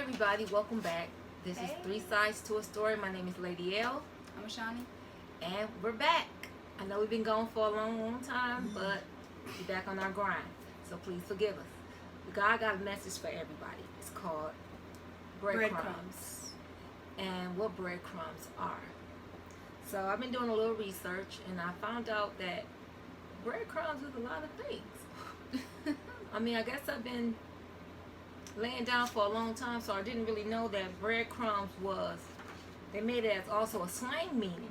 everybody, welcome back. This is Three Sides to a Story. My name is Lady L. I'm Shani. And we're back. I know we've been gone for a long time, but we're back on our grind. So please forgive us. God got a message for everybody. It's called Breadcrumbs. And what breadcrumbs are. So I've been doing a little research and I found out that breadcrumbs is a lot of things. I guess I've been laying down for a long time, so I didn't really know that breadcrumbs they made it as also a slang meaning,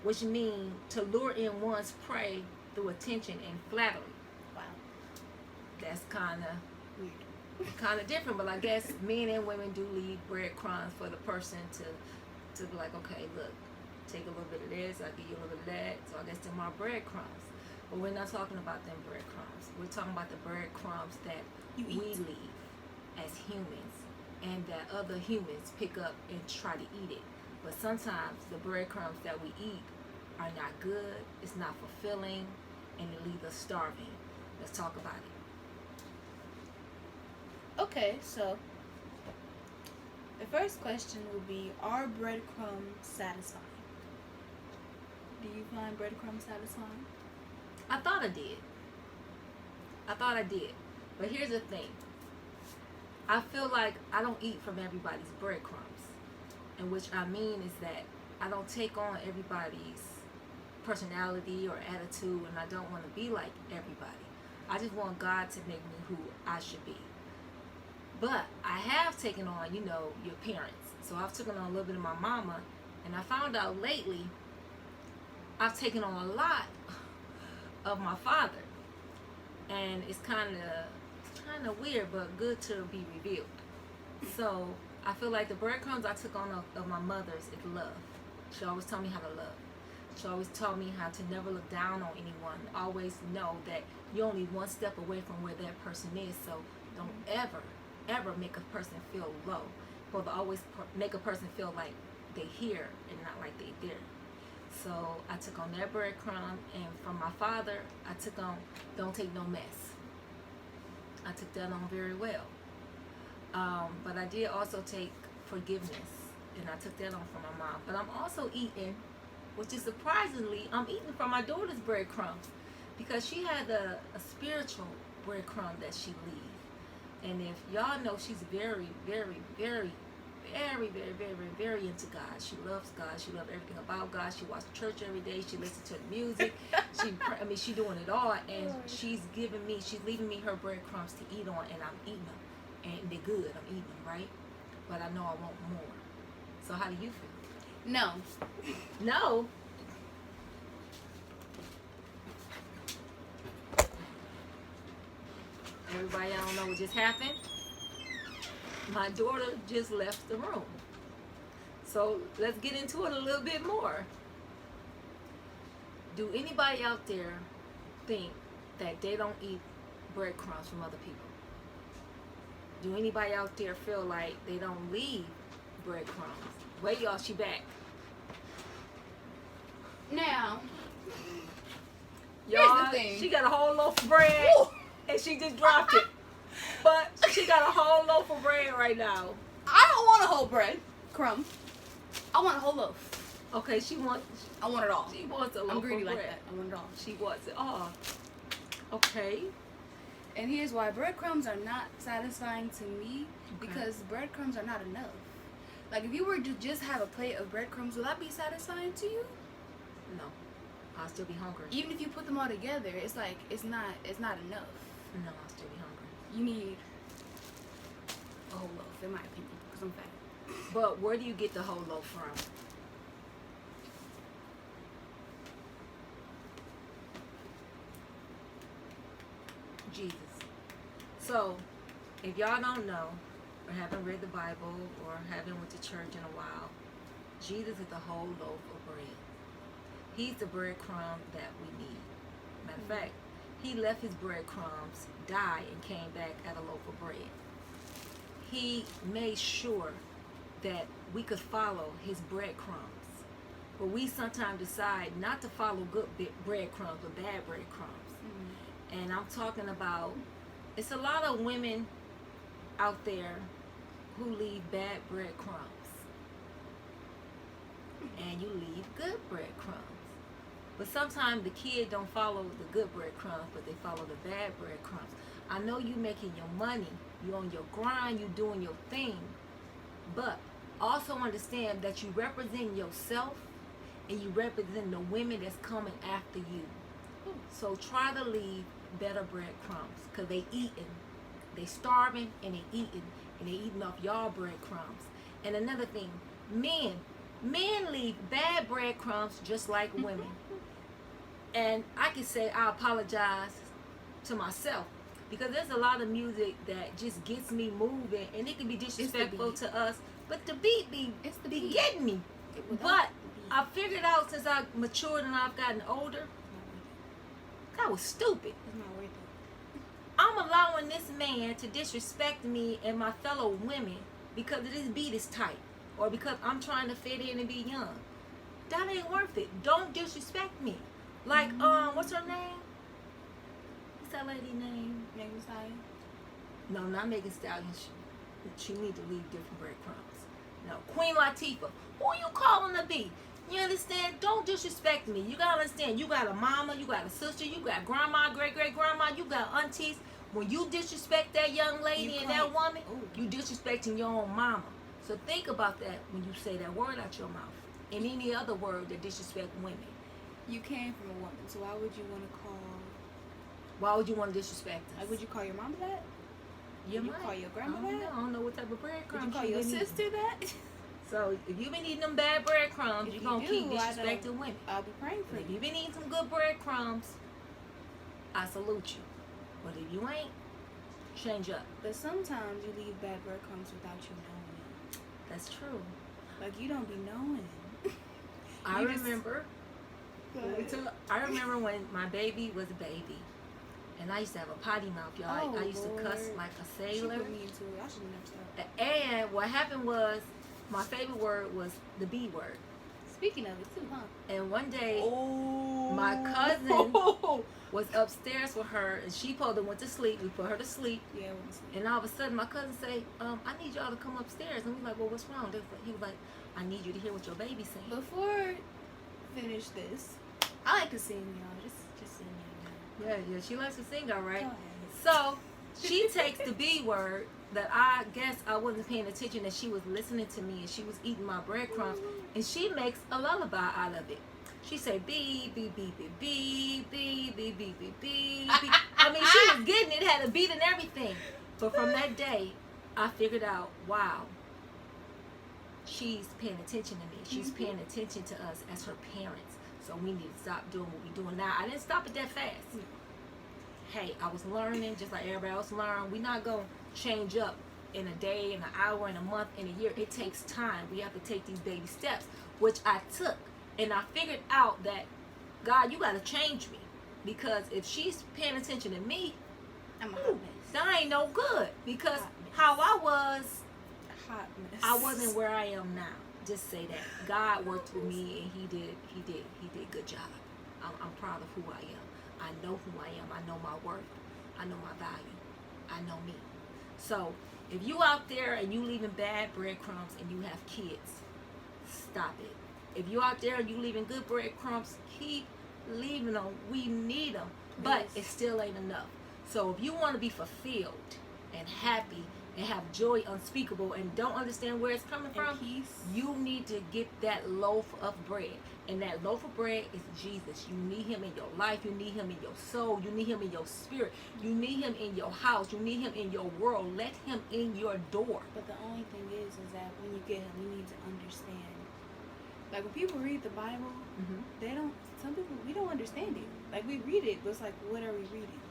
which means to lure in one's prey through attention and flattery. Wow. That's kind of weird. Kind of different, but I guess men and women do leave breadcrumbs for the person to be like, okay, look, take a little bit of this, I'll give you a little bit of that, so I guess they're my breadcrumbs. But we're not talking about them breadcrumbs. We're talking about the breadcrumbs that we leave as humans and that other humans pick up and try to eat it. But sometimes the breadcrumbs that we eat are not good, it's not fulfilling, and it leaves us starving. Let's talk about it. Okay, so the first question would be, are breadcrumbs satisfying? Do you find breadcrumbs satisfying? I thought I did. But here's the thing. I feel like I don't eat from everybody's breadcrumbs. And which I mean is that I don't take on everybody's personality or attitude, and I don't want to be like everybody. I just want God to make me who I should be. But I have taken on, your parents. So I've taken on a little bit of my mama, and I found out lately I've taken on a lot of my father. And it's kind of weird, but good to be revealed. So I feel like the breadcrumbs I took on of my mother's is love. She always taught me how to love. She always taught me how to never look down on anyone. Always know that you're only one step away from where that person is. So don't ever make a person feel low. But always make a person feel like they here and not like they there. So I took on that breadcrumb, and from my father, I took on don't take no mess. I took that on very well. But I did also take forgiveness, and I took that on from my mom. But I'm also eating, which is surprisingly, I'm eating from my daughter's breadcrumbs, because she had a spiritual breadcrumb that she leaves. And if y'all know, she's very, very, very, very, very, very, very, very into God. She loves God. She loves everything about God. She watches church every day. She listens to the music. She doing it all. And she's leaving me her breadcrumbs to eat on, and I'm eating them. And they're good. I'm eating them, right? But I know I want more. So how do you feel? No. No? Everybody, I don't know what just happened. My daughter just left the room. So let's get into it a little bit more. Do anybody out there think that they don't eat breadcrumbs from other people? Do anybody out there feel like they don't leave breadcrumbs? Wait, y'all, she back. Now, Y'all, here's the thing. she got a whole loaf of bread. Ooh. And she just dropped it. But she got a whole loaf of bread right now. I don't want a whole bread crumb. I want a whole loaf. Okay, I want it all. She wants a loaf I'm greedy of like bread. that. I want it all. She wants it all. Okay. And here's why breadcrumbs are not satisfying to me, because breadcrumbs are not enough. Like, if you were to just have a plate of breadcrumbs, will that be satisfying to you? No. I'll still be hungry. Even if you put them all together, it's like it's not enough. No, I'll still be hungry. You need a whole loaf, in my opinion, because I'm fat. But where do you get the whole loaf from? Jesus. So, if y'all don't know, or haven't read the Bible, or haven't went to church in a while, Jesus is the whole loaf of bread. He's the breadcrumb that we need. Matter of fact, he left his breadcrumbs, died, and came back at a loaf of bread. He made sure that we could follow his breadcrumbs. But we sometimes decide not to follow good breadcrumbs or bad breadcrumbs. And I'm talking about, it's a lot of women out there who leave bad breadcrumbs, and you leave good breadcrumbs. But sometimes the kid don't follow the good breadcrumbs, but they follow the bad breadcrumbs. I know you making your money, you on your grind, you doing your thing, but also understand that you represent yourself and you represent the women that's coming after you. So try to leave better breadcrumbs, because they eating. They starving and they eating. And they eating off y'all breadcrumbs. And another thing, men leave bad breadcrumbs just like women. And I can say I apologize to myself, because there's a lot of music that just gets me moving, and it can be disrespectful to us, but the beat be getting me. But I figured out, since I matured and I've gotten older, that was stupid. It's not worth it. I'm allowing this man to disrespect me and my fellow women because this beat is tight, or because I'm trying to fit in and be young. That ain't worth it. Don't disrespect me. Like, what's her name? What's that lady name? Megan Thee Stallion? No, not Megan Thee Stallion. She need to leave different breadcrumbs. No, Queen Latifah. Who you calling to be? You understand? Don't disrespect me. You gotta understand. You got a mama, you got a sister, you got grandma, great-great-grandma, you got aunties. When you disrespect that young lady and that woman, you disrespecting your own mama. So think about that when you say that word out your mouth. And any other word that disrespect women. You came from a woman, so why would you want to call... Why would you want to disrespect us? Like, would you call your mom that? You Would you call your grandma that? I don't know what type of breadcrumbs. Would you call your sister that? So if you've been eating them bad breadcrumbs, you're going to keep disrespecting women. I'll be praying for If you. you've been eating some good breadcrumbs, I salute you. But if you ain't, change up. But sometimes you leave bad breadcrumbs without you knowing. That's true. Like, you don't be knowing. I You just- remember when my baby was a baby. And I used to have a potty mouth, y'all. I used to cuss like a sailor. She put me into it. I should have never stopped. And what happened was, my favorite word was the B word. Speaking of it too, huh? And one day, my cousin was upstairs with her, and she probably went to sleep. We put her to sleep. Yeah, I went to sleep. And all of a sudden, my cousin say, I need y'all to come upstairs. And we like, well, what's wrong? He was like, I need you to hear what your baby's saying. Before finish this, I like to sing, y'all. Just sing, y'all. Yeah, she likes to sing, all right. Go ahead. So she takes the B word that I guess I wasn't paying attention, that she was listening to me and she was eating my breadcrumbs, and she makes a lullaby out of it. She said beep beep beep beep beep beep beep beep beep beep. I mean, she was getting it, had a beat and everything. But from that day, I figured out, wow, she's paying attention to me. She's paying attention to us as her parents. So we need to stop doing what we're doing now. I didn't stop it that fast. Hey, I was learning just like everybody else learned. We're not going to change up in a day, in an hour, in a month, in a year. It takes time. We have to take these baby steps, which I took. And I figured out that, God, you got to change me. Because if she's paying attention to me, I'm a hot mess. that ain't no good. Because how I was, Hot mess. I wasn't where I am now. Just say that. God worked with me, and he did a good job. I'm proud of who I am. I know who I am. I know my worth. I know my value. I know me. So if you out there and you leaving bad breadcrumbs and you have kids, stop it. If you out there and you leaving good breadcrumbs, keep leaving them. We need them, but it still ain't enough. So if you want to be fulfilled and happy and have joy unspeakable and don't understand where it's coming from, peace, you need to get that loaf of bread. And that loaf of bread is Jesus. You need him in your life. You need him in your soul. You need him in your spirit. You need him in your house. You need him in your world. Let him in your door. But the only thing is that when you get him, you need to understand. Like, when people read the Bible, some people, we don't understand it. Like, we read it, but it's like, what are we reading?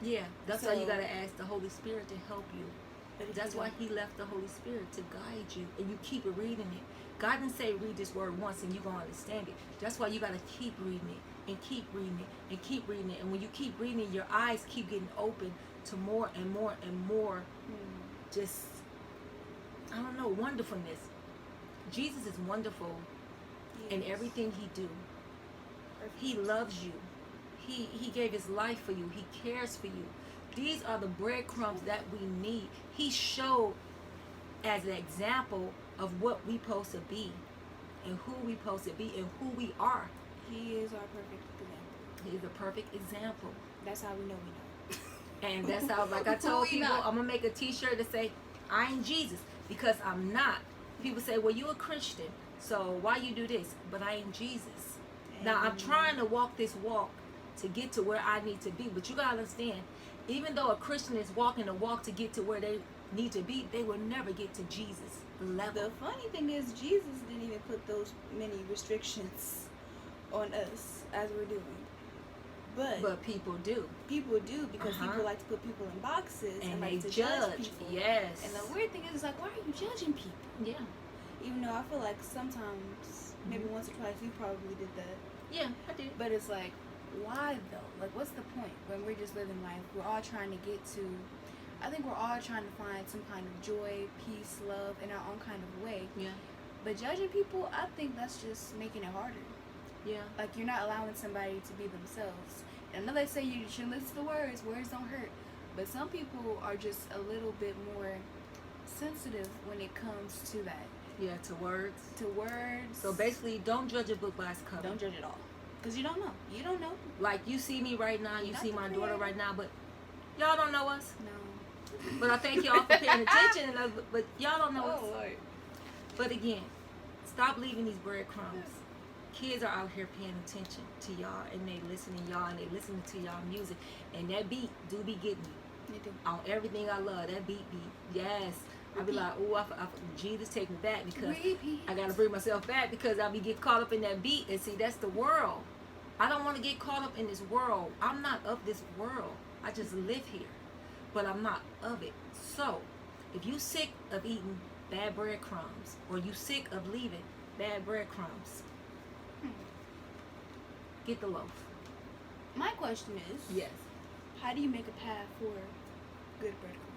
Yeah, that's why you got to ask the Holy Spirit to help you. That's why he left the Holy Spirit to guide you, and you keep reading it. God didn't say read this word once and you're going to understand it. That's why you got to keep reading it and keep reading it and keep reading it. And when you keep reading it, your eyes keep getting open to more and more and more just, I don't know, wonderfulness. Jesus is wonderful in everything he do. He loves you. He gave his life for you. He cares for you. These are the breadcrumbs that we need. He showed as an example of what we supposed to be and who we supposed to be and who we are. He is our perfect example. He's a perfect example. That's how we know we know. And that's how, like I told people, not. I'm going to make a t-shirt to say, I ain't Jesus, because I'm not. People say, well, you a Christian, so why you do this? But I ain't Jesus. Now, I'm trying to walk this walk to get to where I need to be. But you got to understand, even though a Christian is walking the walk to get to where they need to be, they will never get to Jesus' level. The funny thing is, Jesus didn't even put those many restrictions on us as we're doing. But people do. People do, because people like to put people in boxes and like they to judge people. Yes. And the weird thing is, like, why are you judging people? Yeah. Even though I feel like sometimes, maybe once or twice, you probably did that. Yeah, I did. But it's like, why though? Like, what's the point when we're just living life? We're all trying to get to, I think we're all trying to find some kind of joy, peace, love in our own kind of way. Yeah. But judging people, I think that's just making it harder. Yeah. Like, you're not allowing somebody to be themselves. And I know they say you shouldn't listen to words don't hurt. But some people are just a little bit more sensitive when it comes to that. Yeah, to words. To words. So basically, don't judge a book by its cover. Don't judge at all. Because you don't know. You don't know. Like, you see me right now, you see my daughter right now, but y'all don't know us. No. But I thank y'all for paying attention, but y'all don't know us. Oh, Lord. But again, stop leaving these breadcrumbs. Kids are out here paying attention to y'all, and they listening y'all, and they listening to y'all music, and that beat do be getting me. They do. On everything I love, that beat be, yes. I be like, oh, Jesus take me back, because I gotta bring myself back, because I be get caught up in that beat. And see, that's the world. I don't want to get caught up in this world. I'm not of this world. I just live here, but I'm not of it. So, if you sick of eating bad breadcrumbs, or you sick of leaving bad breadcrumbs, get the loaf. My question is, yes, how do you make a path for good breadcrumbs?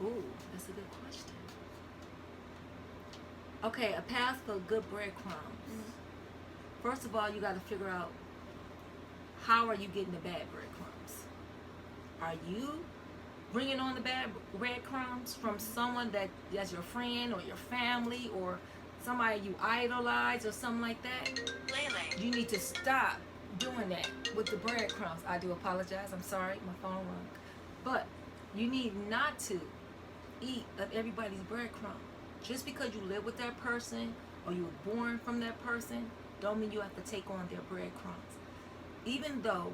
Ooh, that's a good question. Okay, a path for good breadcrumbs. First of all, you got to figure out, how are you getting the bad breadcrumbs? Are you bringing on the bad breadcrumbs from someone that's your friend or your family or somebody you idolize or something like that? You need to stop doing that with the breadcrumbs. I do apologize. I'm sorry. My phone rung. But you need not to eat of everybody's breadcrumb. Just because you live with that person or you were born from that person, don't mean you have to take on their breadcrumbs. Even though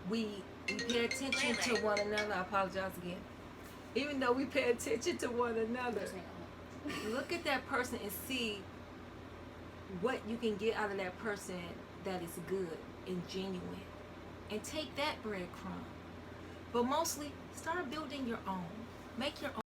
we pay attention to one another, I apologize again. Even though we pay attention to one another, look at that person and see what you can get out of that person that is good and genuine. And take that breadcrumb. But mostly, start building your own. Make your own.